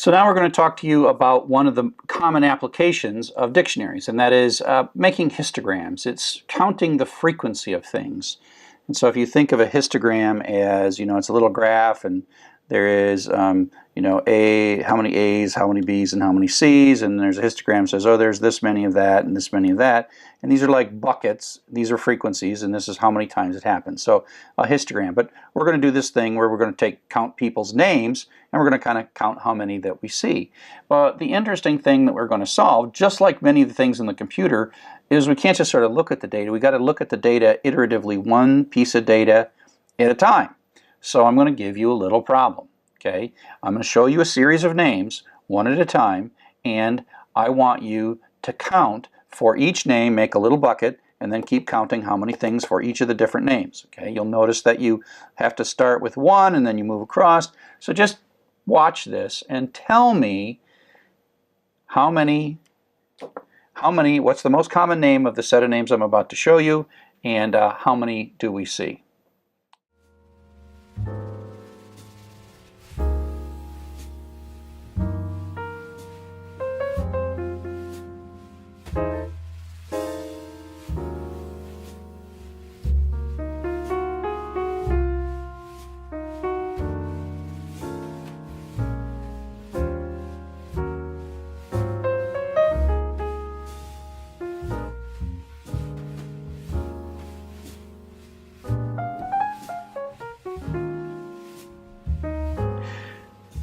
So now we're going to talk to you about one of the common applications of dictionaries, and that is making histograms. It's counting the frequency of things. And so if you think of a histogram as, it's a little graph, and there is, how many A's, how many B's, and how many C's, and there's a histogram that says, oh, there's this many of that and this many of that. And these are like buckets. These are frequencies, and this is how many times it happens. So a histogram. But we're going to do this thing where we're going to count people's names, and we're going to kind of count how many that we see. But the interesting thing that we're going to solve, just like many of the things in the computer, is we can't just sort of look at the data. We've got to look at the data iteratively, one piece of data at a time. So I'm going to give you a little problem. Okay, I'm going to show you a series of names, one at a time, and I want you to count for each name, make a little bucket, and then keep counting how many things for each of the different names. Okay, you'll notice that you have to start with one and then you move across. So just watch this and tell me what's the most common name of the set of names I'm about to show you, and how many do we see?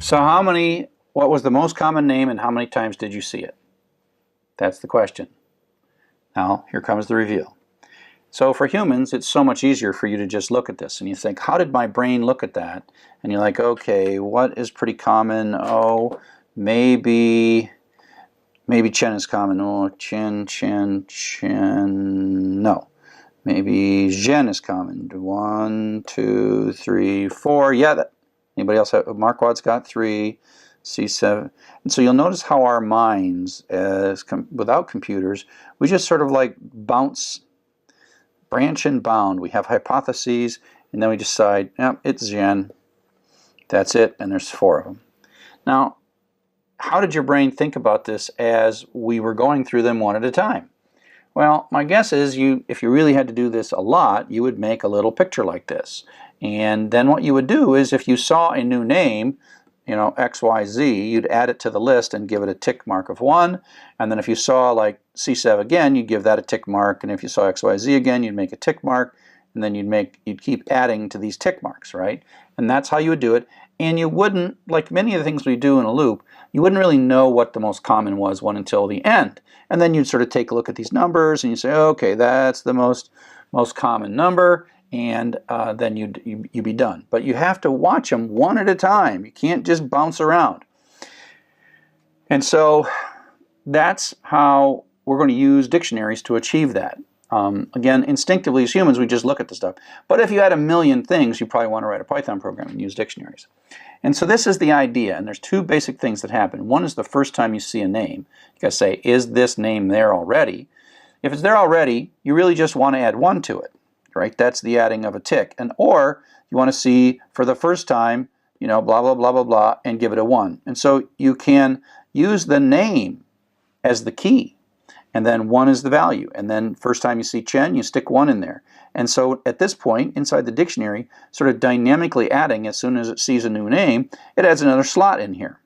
So what was the most common name and how many times did you see it? That's the question. Now, here comes the reveal. So for humans, it's so much easier for you to just look at this and you think, how did my brain look at that? And you're like, okay, what is pretty common? Oh, maybe Chen is common. Oh, Chen, no. Maybe Zhen is common. 1, 2, 3, 4. Yeah, anybody else have? Marquard's got 3, C7. And so you'll notice how our minds, without computers, we just sort of like bounce, branch and bound. We have hypotheses, and then we decide, yep, it's Zhen. That's it, and there's 4 of them. Now, how did your brain think about this as we were going through them one at a time? Well, my guess is if you really had to do this a lot, you would make a little picture like this. And then what you would do is if you saw a new name, XYZ, you'd add it to the list and give it a tick mark of 1. And then if you saw like C7 again, you'd give that a tick mark. And if you saw XYZ again, you'd make a tick mark. And then you'd keep adding to these tick marks, right? And that's how you would do it. And you wouldn't, like many of the things we do in a loop, you wouldn't really know what the most common was until the end. And then you'd sort of take a look at these numbers and you say, okay, that's the most common number, and then you'd be done. But you have to watch them one at a time. You can't just bounce around. And so that's how we're going to use dictionaries to achieve that. Again, instinctively as humans, we just look at the stuff. But if you had a million things, you probably want to write a Python program and use dictionaries. And so this is the idea, and there's 2 basic things that happen. One is the first time you see a name, you got to say, is this name there already? If it's there already, you really just want to add 1 to it, right? That's the adding of a tick. Or you want to see for the first time, blah, blah, blah, blah, blah, and give it a 1. And so you can use the name as the key. And then 1 is the value. And then first time you see Chen, you stick 1 in there. And so at this point, inside the dictionary, sort of dynamically adding, as soon as it sees a new name, it adds another slot in here.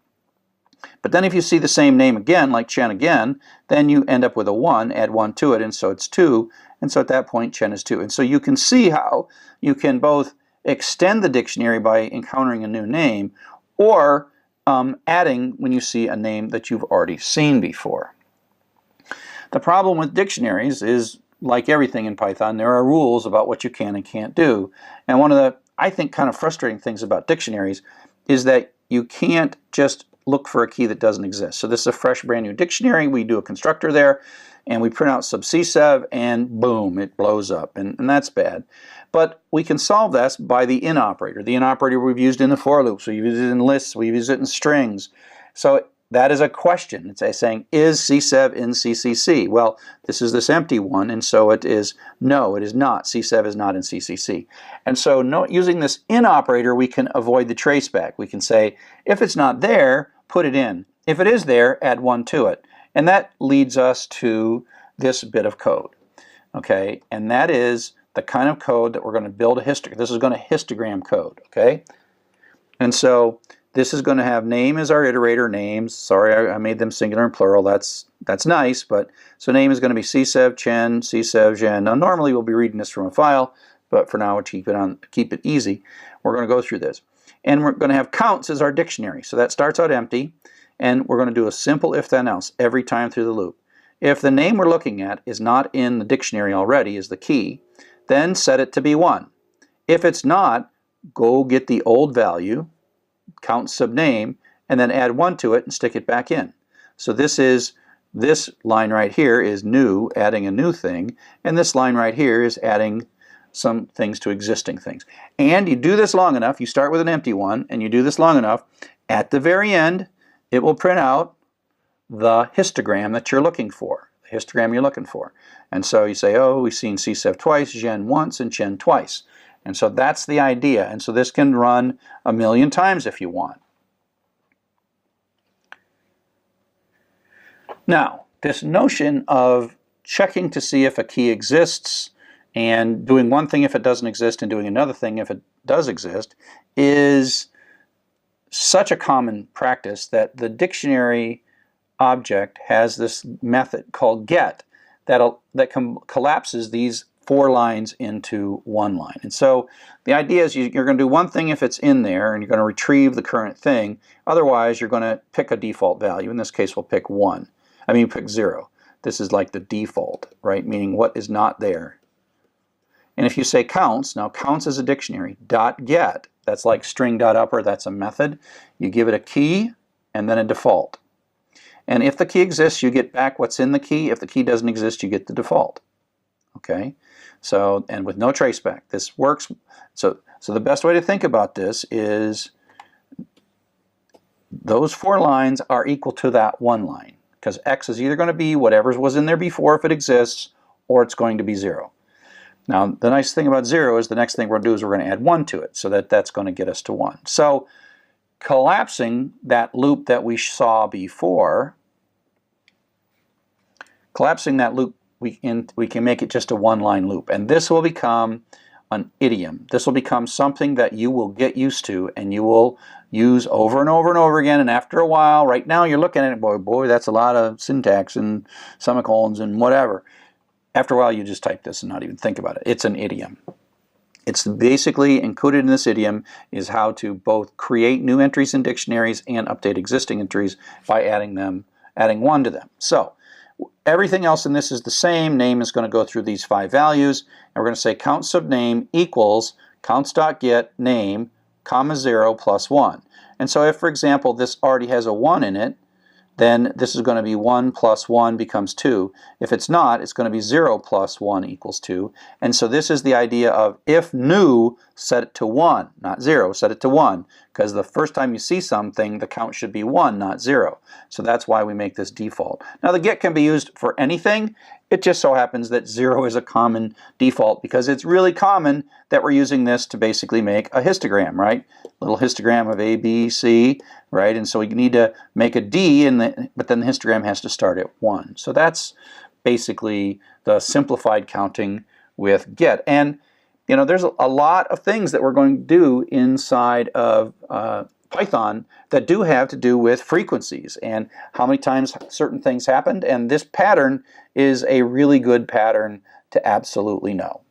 But then if you see the same name again, like Chen again, then you end up with a 1, add 1 to it, and so it's 2. And so at that point, Chen is 2. And so you can see how you can both extend the dictionary by encountering a new name, or adding when you see a name that you've already seen before. The problem with dictionaries is, like everything in Python, there are rules about what you can and can't do. And one of the, I think, kind of frustrating things about dictionaries is that you can't just look for a key that doesn't exist. So this is a fresh, brand new dictionary. We do a constructor there, and we print out sub C7, and boom, it blows up. And that's bad. But we can solve this by the in operator. The in operator we've used in the for loops. We've used it in lists. We've used it in strings. So that is a question. It's saying, is C7 in CCC? Well, this is this empty one, and so it is, no, it is not. C7 is not in CCC. And so using this in operator, we can avoid the traceback. We can say, if it's not there, put it in. If it is there, add 1 to it. And that leads us to this bit of code. Okay, and that is the kind of code that we're going to build a histogram. This is going to histogram code, okay? And so this is going to have name as our iterator, names. Sorry, I made them singular and plural. That's nice, but so name is going to be csev chen, csev gen. Now normally we'll be reading this from a file, but for now we'll keep it easy. We're going to go through this. And we're going to have counts as our dictionary. So that starts out empty, and we're going to do a simple if then else every time through the loop. If the name we're looking at is not in the dictionary already, is the key, then set it to be 1. If it's not, go get the old value, count subname, and then add 1 to it and stick it back in. So this line right here is new, adding a new thing, and this line right here is adding some things to existing things. And you do this long enough, you start with an empty one, and you do this long enough, at the very end, it will print out the histogram that you're looking for, the histogram you're looking for. And so you say, oh, we've seen csev twice, gen once, and chen twice. And so that's the idea. And so this can run 1,000,000 times if you want. Now, this notion of checking to see if a key exists and doing one thing if it doesn't exist and doing another thing if it does exist is such a common practice that the dictionary object has this method called get that collapses these 4 lines into 1 line. And so the idea is you're going to do one thing if it's in there and you're going to retrieve the current thing. Otherwise, you're going to pick a default value. In this case, we'll pick 1. I mean, pick 0. This is like the default, right? Meaning what is not there. And if you say counts, now counts is a dictionary. .get, that's like string.upper, that's a method. You give it a key and then a default. And if the key exists, you get back what's in the key. If the key doesn't exist, you get the default. Okay? So, and with no traceback, this works. So the best way to think about this is those 4 lines are equal to that 1 line, because X is either going to be whatever was in there before if it exists, or it's going to be 0. Now, the nice thing about 0 is the next thing we're going to do is we're going to add 1 to it, so that's going to get us to 1. So collapsing that loop that we saw before, we can make it just a 1-line loop. And this will become an idiom. This will become something that you will get used to and you will use over and over and over again. And after a while, right now you're looking at it, boy, that's a lot of syntax and semicolons and whatever. After a while, you just type this and not even think about it. It's an idiom. It's basically included in this idiom is how to both create new entries in dictionaries and update existing entries by adding 1 to them. So everything else in this is the same. Name is going to go through these 5 values, and we're going to say count subname equals counts.get name, comma 0 plus 1. And so if, for example, this already has a 1 in it, then this is going to be 1 plus 1 becomes 2. If it's not, it's going to be 0 plus 1 equals 2. And so this is the idea of if new, set it to 1, not 0, set it to 1. Because the first time you see something, the count should be 1, not 0. So that's why we make this default. Now the get can be used for anything. It just so happens that 0 is a common default because it's really common that we're using this to basically make a histogram, right? Little histogram of A, B, C, right? And so we need to make a D, but then the histogram has to start at 1. So that's basically the simplified counting with get. And you know, there's a lot of things that we're going to do inside of Python that do have to do with frequencies and how many times certain things happened. And this pattern is a really good pattern to absolutely know.